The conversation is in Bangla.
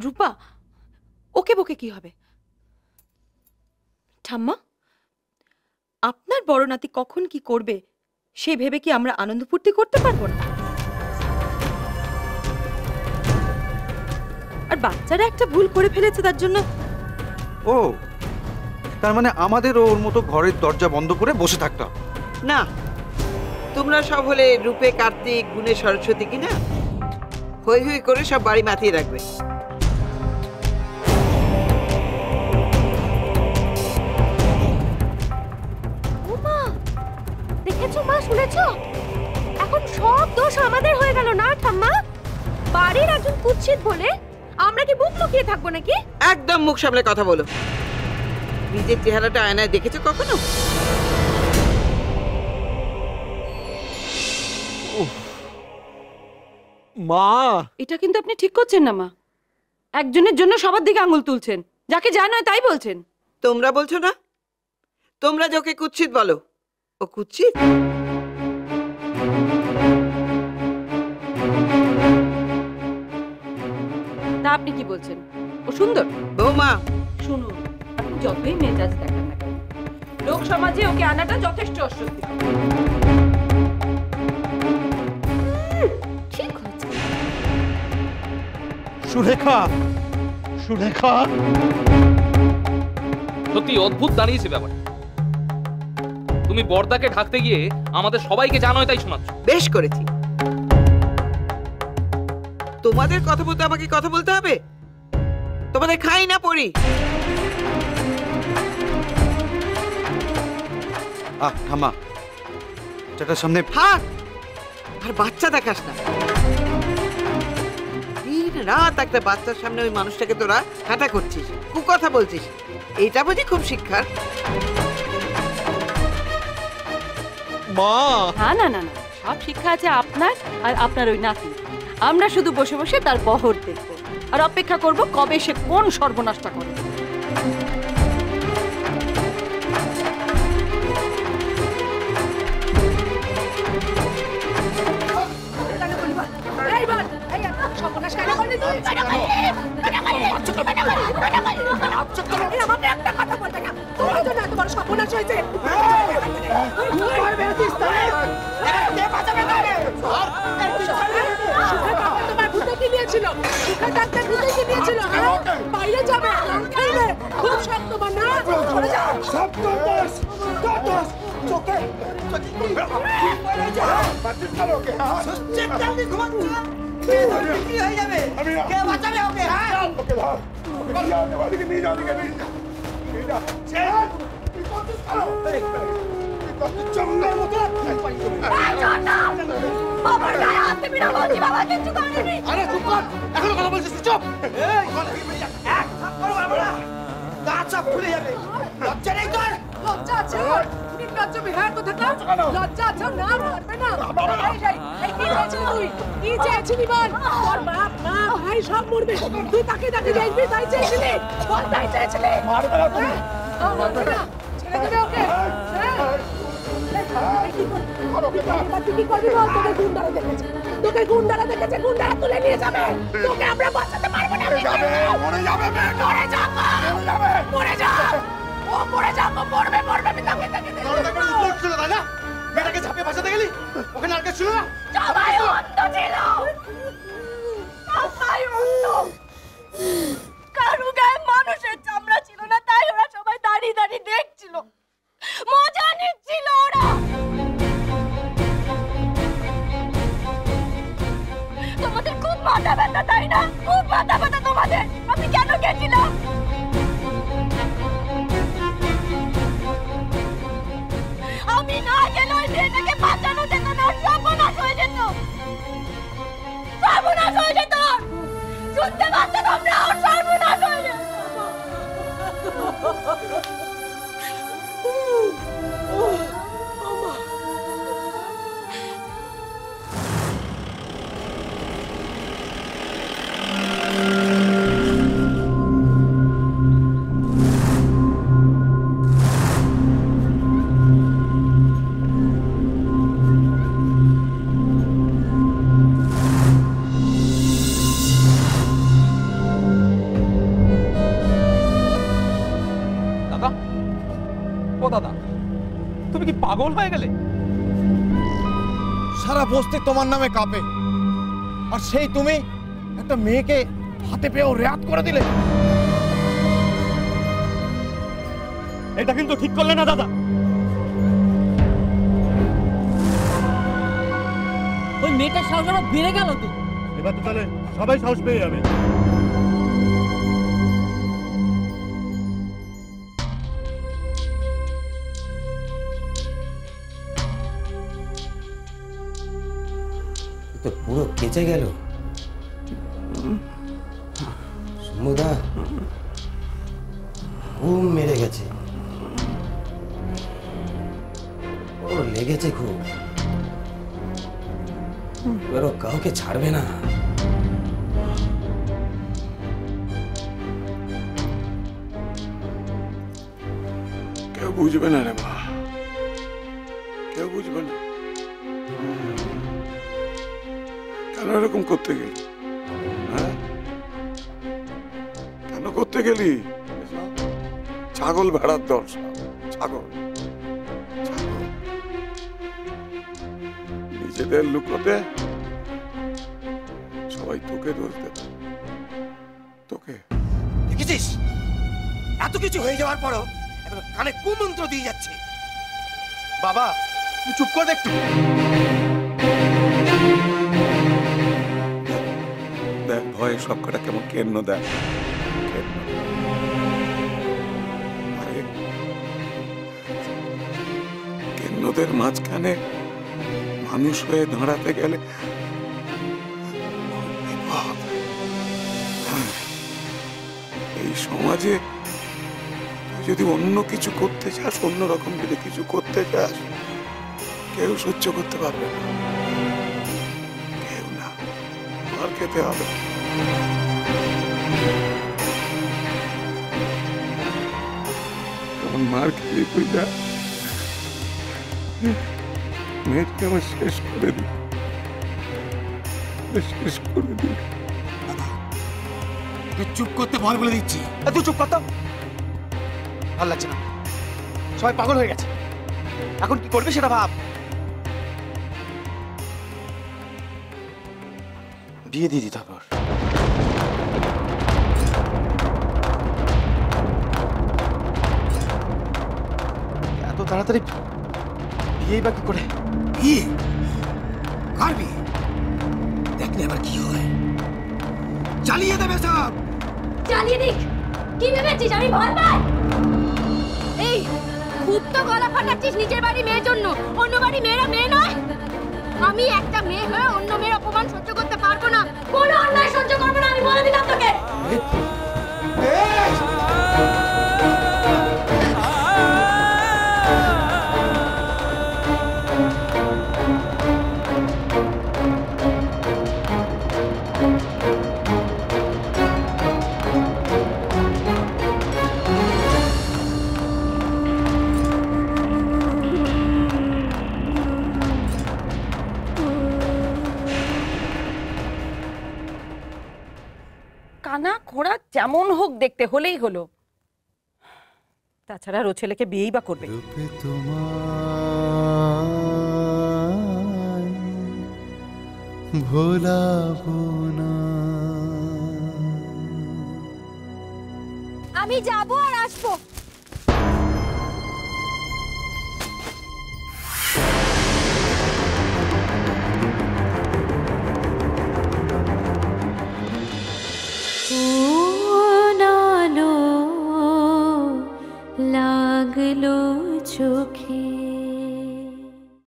রূপা, ওকে বকে কি হবে? ঠাম্মা, আপনার বড় নাতি কখন কি করবে সে ভেবে কি আমরা আনন্দ ফুর্তি করতে পারবো না? আর বাচ্চারা একটা ভুল করে ফেলেছে তার জন্য। ও, তার মানে আমাদের ওর মতো ঘরের দরজা বন্ধ করে বসে থাকতে হবে না? তোমরা সব হলে রূপে কার্তিক, গুণে সরস্বতী কিনা, হই হই করে সব বাড়ি মাতিয়ে রাখবে। দেখেছো মা, শুনেছো? এখন সব দোষ আমাদের হয়ে গেল না ঠাম্মা? বাড়ির একজন কুৎসিত বলে আমরা কি মুখ লুকিয়ে থাকবো নাকি? একদম মুখ সামলে কথা বলো। নিজের চেহারাটা আয়নায় দেখেছো কখনো? মা, এটা কিন্তু আপনি ঠিক করছেন না মা। একজনের জন্য সবার দিকে আঙুল তুলছেন, যাকে যা নয় তাই বলছেন। তোমরা বলছো না? তোমরা যে ওকে কুৎসিত বলো, ও কুৎসিত? তা আপনি কি বলছেন? ও সুন্দর? বৌমা, শুনুন, আপনি যতই মেজাজ দেখান না কেন, লোক সমাজে ওকে আনাটা যথেষ্ট অস্বস্তি। ঠিক হয়েছে। সুলেখা, সুলেখা, সত্যি অদ্ভুত দাঁড়িয়েছে ব্যাপার। তুমি বর্দাকে ঢাকতে গিয়ে আমাদের সবাইকে জানোই তাই শোনাচ্ছ। বেশ করেছি। তোমাদের কথা বলতে আমাকে কথা বলতে হবে? তোমাদের খাই না পড়ি? ঠাম্মা, চাটার সামনে থাক, আর বাচ্চা দেখাস না। দিন রাত একটা বাচ্চার সামনে ওই মানুষটাকে তোরা হাঁটা করছিস, কুকথা বলছিস। এটা বুঝি খুব শিক্ষার? মা। না না না না, সব শিক্ষা আছে আপনার আর আপনার ওই নাতি। আমরা শুধু বসে বসে তার বহর দেখব আর অপেক্ষা করব কবে সে কোন সর্বনাশটা করে। তোকে গুন্ডারা দেখেছে, গুন্ডারা তুলে নিয়ে যাবে। তোকে আমরা বাঁচাতে পারবো না। মরে যাবে, মরে যাবে, মরে যাবে। ও মরে যাবে, মরবে, মরবে। আমি তাকে দেখে ছিল তাই না? মেয়েটাকে ঝাঁপিয়ে বাঁচাতে গেলি, ওখানে আর কে ছিল না? সবাই অন্ধ ছিল, সবাই অন্ধ। কারু গায়ে মানুষের চামড়া ছিল না, তাই ওরা সবাই দাঁড়িয়ে দাঁড়িয়ে দেখছিল, মজা নিচ্ছিল ওরা। তোমাদের খুব মাথা ব্যথা তাই না? খুব মাথা ব্যথা তোমাদের। আমি কেন গেছিলাম? আমি না গেলে ওই মেয়েটাকে বাঁচানো যেত না, সর্বনাশ হয়ে যেত। দাদা, তুমি কি পাগল হয়ে গেলে? সারা বস্তি তোমার নামে কাঁপে, আর সেই তুমি একটা মেয়েকে হাতে পেয়েও রেয়াত করে দিলে। এটা কিন্তু ঠিক করলে না দাদা। ওই মেয়েটার সাহস আরো বেড়ে গেল তো। এবার তো তাহলে সবাই সাহস পেয়ে যাবে। তো পুরো কেচে গেল। সমুদা ঘুম মেরে গেছে, ওর লেগেছে খুব। এবার ও কাউকে ছাড়বে না। কেউ বুঝবে না রে মা, কেউ বুঝবে না। কেন এরকম করতে গেলি? হ্যাঁ, কেন করতে গেলি? ছাগল ভেড়ার দল, ছাগল ছাগল। নিজেদের লুকোতে সবাই তোকে দোষ দেবে। তোকে দেখেছিস, এত কিছু হয়ে যাওয়ার পরও এখন কানে কুমন্ত্র দিয়ে যাচ্ছে। বাবা তুই চুপ কর একটু। দেখ ভয়ে সব কটা কেমন কেন্ন দেখ। কেন্নদের মাঝখানে মানুষ হয়ে দাঁড়াতে গেলে বিপদ। এই সমাজে তুই যদি অন্য কিছু করতে চাস, অন্যরকম যদি কিছু করতে চাস, কেউ সহ্য করতে পারবে না, কেউ না। মার খেতে হবে। কেমন মার খেলি তুই, যা মেয়েকে আমার শেষ করে দিই, শেষ করে দিই। চুপ করতে বল বলে দিচ্ছি। তুই চুপ কর তো, ভাল লাগছে না। সবাই পাগল হয়ে গেছে, এখন কি করবি সেটা ভাব। বিয়ে দিয়ে দিতে হবে। এত তাড়াতাড়ি বিয়েই বা কি করে? বিয়ে? কার বিয়ে? দেখলে আবার কি হয়। চালিয়ে দেবে সব। চালিয়ে দিক। কি ভেবেছিস আমি ভয় পাই? এই খুব তো গলা ফাটাচ্ছিস নিজের বাড়ি মেয়ের জন্য। অন্য বাড়ি মেয়েরা মেয়ে নয়। আমি একটা মেয়ে হয়ে অন্য মেয়ের অপমান সহ্য করতে পারবো না। কোনো অন্যায় সহ্য করবো না, আমি বলে দিলাম তোকে। কানা ঘোড়া যেমন হোক দেখতে হলেই হলো। তাছাড়া ও ছেলেকে বিয়েই বা করবে। আমি যাবো আর আসবো। লাগলো চোখে